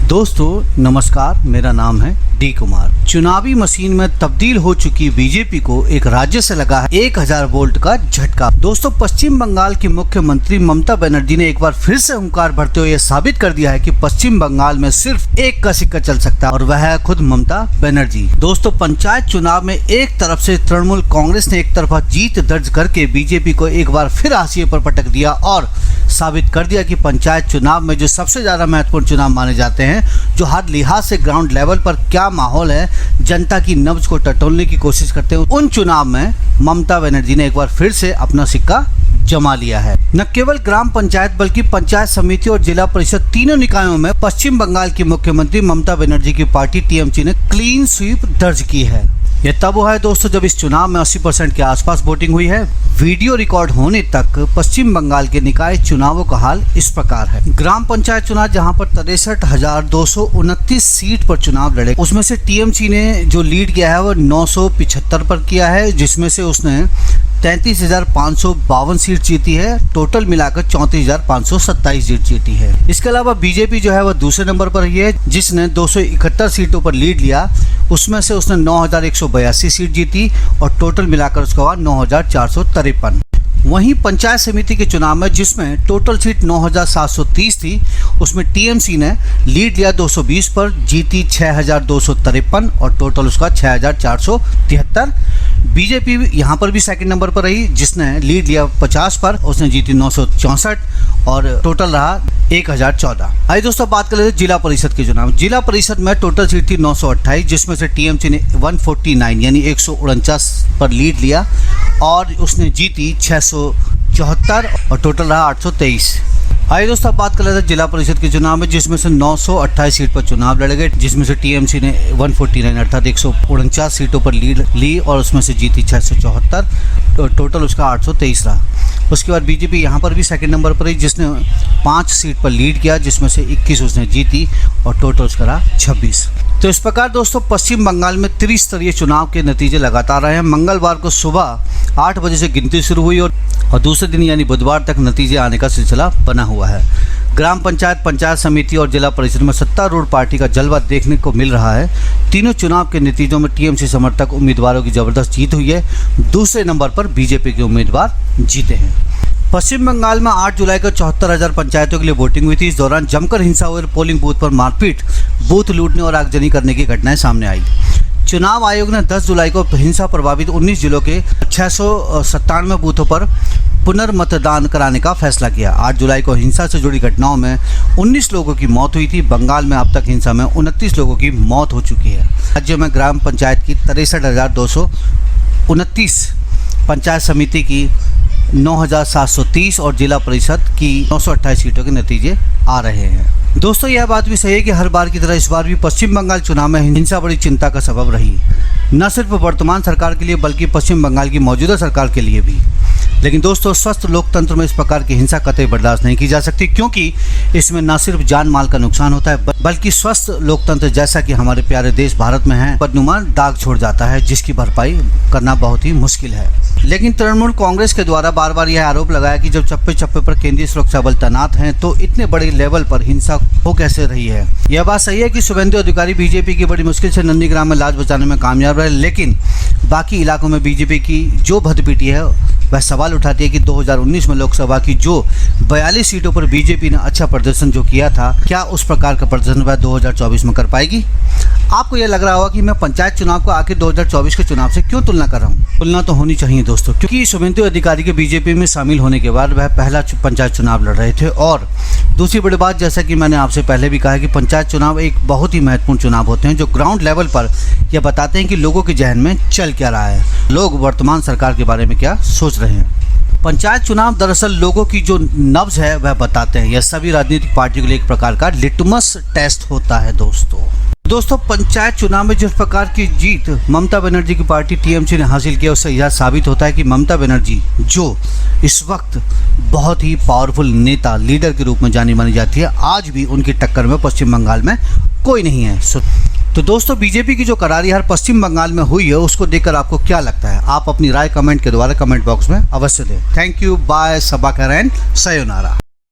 दोस्तों नमस्कार, मेरा नाम है डी कुमार। चुनावी मशीन में तब्दील हो चुकी बीजेपी को एक राज्य से लगा है 1000 वोल्ट का झटका। दोस्तों पश्चिम बंगाल की मुख्यमंत्री ममता बनर्जी ने एक बार फिर से हुंकार भरते हुए साबित कर दिया है कि पश्चिम बंगाल में सिर्फ एक का सिक्का चल सकता है और वह है खुद ममता बनर्जी। दोस्तों पंचायत चुनाव में एक तरफ से तृणमूल कांग्रेस ने एक तरफा जीत दर्ज करके बीजेपी को एक बार फिर हाशिए पर पटक दिया और साबित कर दिया कि पंचायत चुनाव में जो सबसे ज्यादा महत्वपूर्ण चुनाव माने जाते हैं, जो हर लिहाज से ग्राउंड लेवल पर क्या माहौल है, जनता की नब्ज को टटोलने की कोशिश करते हैं, उन चुनाव में ममता बनर्जी ने एक बार फिर से अपना सिक्का जमा लिया है। न केवल ग्राम पंचायत बल्कि पंचायत समिति और जिला परिषद तीनों निकायों में पश्चिम बंगाल की मुख्यमंत्री ममता बनर्जी की पार्टी टीएमसी ने क्लीन स्वीप दर्ज की है। यह तब हुआ है दोस्तों जब इस चुनाव में 80% के आसपास वोटिंग हुई है। वीडियो रिकॉर्ड होने तक पश्चिम बंगाल के निकाय चुनावों का हाल इस प्रकार है। ग्राम पंचायत चुनाव जहां पर 63,229 सीट पर चुनाव लड़े, उसमें से टीएमसी ने जो लीड किया है वो 975 पर किया है, जिसमें से उसने 33,552 सीट जीती है। टोटल मिलाकर 34,527 सीट जीती है। इसके अलावा बीजेपी जो है वह दूसरे नंबर पर रही है, जिसने 271 सीटों पर लीड लिया। उसमें से उसने 9,182 सीट जीती और टोटल मिलाकर उसका हुआ 9,453। वहीं पंचायत समिति के चुनाव में जिसमें टोटल सीट 9,730 थी, उसमें टीएमसी ने लीड लिया 220 पर, जीती 6,253 और टोटल उसका 6,473। बीजेपी यहाँ पर भी सेकंड नंबर पर रही, जिसने लीड लिया 50 पर, उसने जीती 964 और टोटल रहा 1,014। आइए दोस्तों बात कर लेते हैं जिला परिषद के चुनाव। जिला परिषद में टोटल सीट थी 928, जिसमें से टीएमसी ने 149 यानी 149 पर लीड लिया और उसने जीती 674 और टोटल रहा 823। आइए दोस्तों अब बात कर लेते हैं जिला परिषद के चुनाव में, जिसमें से 928 सीट पर चुनाव लड़े गए, जिसमें से टीएमसी ने 149 अर्थात 149 सीटों पर लीड ली और उसमें से जीती 674, तो टोटल उसका 823 रहा। उसके बाद बीजेपी यहाँ पर भी सेकंड नंबर पर रही, जिसने 5 सीट पर लीड किया, जिसमें से 21 उसने जीती और टोटल उसका रहा 26। तो इस प्रकार दोस्तों पश्चिम बंगाल में त्रिस्तरीय चुनाव के नतीजे लगातार रहे हैं। मंगलवार को सुबह 8 बजे से गिनती शुरू हुई और दूसरे दिन यानी बुधवार तक नतीजे आने का सिलसिला बना हुआ है। ग्राम पंचायत, पंचायत समिति और जिला परिषद में सत्तारूढ़ पार्टी का जलवा देखने को मिल रहा है। तीनों चुनाव के नतीजों में टीएमसी समर्थक उम्मीदवारों की जबरदस्त जीत हुई है। दूसरे नंबर पर बीजेपी के उम्मीदवार जीते हैं। पश्चिम बंगाल में 8 जुलाई को 74,000 पंचायतों के लिए वोटिंग हुई थी। इस दौरान जमकर हिंसा हुई और पोलिंग बूथ पर मारपीट, बूथ लूटने और आगजनी करने की घटनाएं सामने आई। चुनाव आयोग ने 10 जुलाई को हिंसा प्रभावित 19 जिलों के 697 बूथों पर पुनर्मतदान कराने का फैसला किया। 8 जुलाई को हिंसा से जुड़ी घटनाओं में 19 लोगों की मौत हुई थी। बंगाल में अब तक हिंसा में 29 लोगों की मौत हो चुकी है। राज्य में ग्राम पंचायत की 63,229, पंचायत समिति की 9,730 और जिला परिषद की 928 सीटों के नतीजे आ रहे हैं। दोस्तों यह बात भी सही है कि हर बार की तरह इस बार भी पश्चिम बंगाल चुनाव में हिंसा बड़ी चिंता का सबब रही, न सिर्फ वर्तमान सरकार के लिए बल्कि पश्चिम बंगाल की मौजूदा सरकार के लिए भी। लेकिन दोस्तों स्वस्थ लोकतंत्र में इस प्रकार की हिंसा कतई बर्दाश्त नहीं की जा सकती, क्योंकि इसमें न सिर्फ जान माल का नुकसान होता है बल्कि स्वस्थ लोकतंत्र जैसा कि हमारे प्यारे देश भारत में है, बदनुमा दाग छोड़ जाता है, जिसकी भरपाई करना बहुत ही मुश्किल है। लेकिन तृणमूल कांग्रेस के द्वारा बार बार यह आरोप लगाया कि जब चप्पे चप्पे पर केंद्रीय सुरक्षा बल तैनात हैं तो इतने बड़े लेवल पर हिंसा हो कैसे रही है। यह बात सही है कि शुभेंदु अधिकारी बीजेपी की बड़ी मुश्किल से नंदीग्राम में लाज बचाने में कामयाब रहे, लेकिन बाकी इलाकों में बीजेपी की जो भदपीटी है वह सवाल उठाती है कि 2019 में लोकसभा की जो 42 सीटों पर बीजेपी ने अच्छा प्रदर्शन जो किया था, क्या उस प्रकार का प्रदर्शन वह 2024 में कर पाएगी। आपको यह लग रहा होगा कि मैं पंचायत चुनाव को आखिर 2024 के चुनाव से क्यों तुलना कर रहा हूँ। तुलना तो होनी चाहिए दोस्तों, क्योंकि शुभेंदु अधिकारी के बीजेपी में शामिल होने के बाद वह पहला पंचायत चुनाव लड़ रहे थे। और दूसरी बड़ी बात, जैसा कि मैंने आपसे पहले भी कहा है कि पंचायत चुनाव एक बहुत ही महत्वपूर्ण चुनाव होते हैं, जो ग्राउंड लेवल पर यह बताते हैं कि लोगों के जहन में चल क्या रहा है, लोग वर्तमान सरकार के बारे में क्या सोच रहे हैं। पंचायत चुनाव दरअसल लोगों की जो नब्ज है वह बताते हैं। यह सभी राजनीतिक पार्टियों के लिए एक प्रकार का लिटमस टेस्ट होता है दोस्तों पंचायत चुनाव में जिस प्रकार की जीत ममता बनर्जी की पार्टी टीएमसी ने हासिल किया, उससे यह साबित होता है कि ममता बनर्जी जो इस वक्त बहुत ही पावरफुल नेता, लीडर के रूप में जानी मानी जाती है, आज भी उनकी टक्कर में पश्चिम बंगाल में कोई नहीं है। तो दोस्तों बीजेपी की जो करारी हार पश्चिम बंगाल में हुई है, उसको देखकर आपको क्या लगता है? आप अपनी राय कमेंट के द्वारा कमेंट बॉक्स में अवश्य दें। थैंक यू, बाय, सबा खैर एंड सयोनारा।